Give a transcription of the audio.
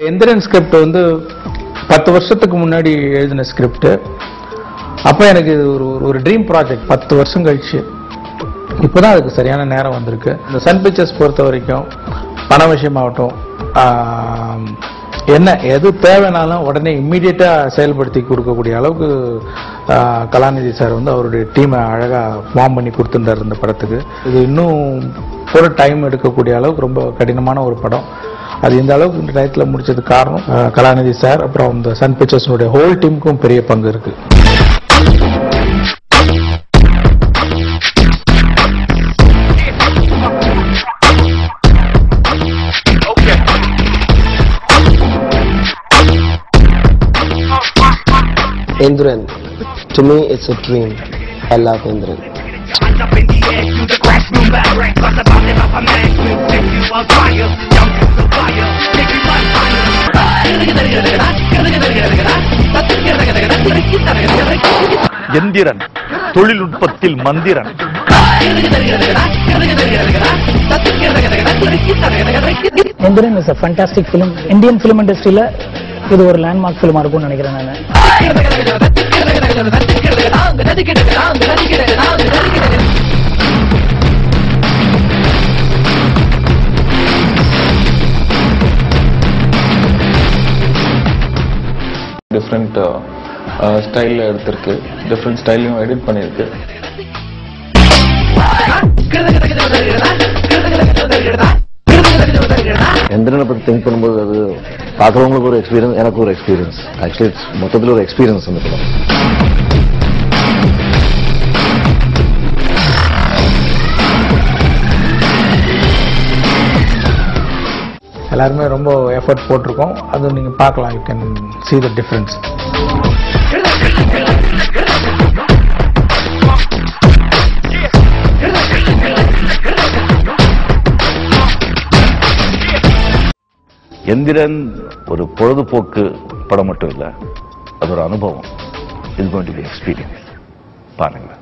Enthiran script வந்து 10 வருஷத்துக்கு முன்னாடி எழுதின ஸ்கிரிப்ட். அப்போ எனக்கு இது ஒரு ட்ரீம் ப்ராஜெக்ட். 10 வருஷம் கழிச்சு இப்போதான் அதுக்கு சரியான நேரம் வந்திருக்கு. இந்த சன் பிக்சர்ஸ் பொறுத்த வரைக்கும் பண விஷயமாகட்டும், என்ன எது தேவைனாலும் உடனே இம்மிடியட்டா செயல்படுத்தி கொடுக்கக்கூடிய அளவுக்கு கலாநிதி சார் வந்து அவருடைய டீமை அழகா ஃபார்ம் பண்ணி கொடுத்துட்டார் இந்த படத்துக்கு. இது இன்னும் ஒரு டைம் எடுக்கக்கூடிய அளவுக்கு ரொம்ப கடினமான ஒரு படம். அது இந்த அளவுக்கு இந்த டயத்தில் முடிச்சதுக்கு காரணம் கலாநிதி சார், அப்புறம் இந்த சன் பிக்சர்ஸ்னுடைய ஹோல் டீமுக்கும் பெரிய பங்கு இருக்கு. Indran, to me it's a dream. I love Indran. Enthiran தொழில்நுட்பத்தில் மந்திரன். Indran is a fantastic film. Indian film industry la இது ஒரு லேண்ட்மார்க் ஃபிலிமா இருக்கும்னு நினைக்கிறேன் நான். டிஃப்ரெண்ட் ஸ்டைலில் எடுத்திருக்கு, டிஃப்ரெண்ட் ஸ்டைலையும் எடிட் பண்ணியிருக்கு. எந்திரனை பற்றி திங்க் பண்ணும்போது அது பார்க்குறவங்களுக்கு ஒரு எக்ஸ்பீரியன்ஸ், எனக்கு ஒரு எக்ஸ்பீரியன்ஸ். ஆக்சுவலி மொத்தத்தில் ஒரு எக்ஸ்பீரியன்ஸ் அந்த படம். எல்லாருமே ரொம்ப எஃபர்ட் போட்டிருக்கோம். அது நீங்க பார்க்கலாம். You can see the difference. Enthiran ஒரு பொழுதுபோக்கு படம் மட்டும் இல்லை, அது ஒரு அனுபவம். It's going to be experience. பாருங்க.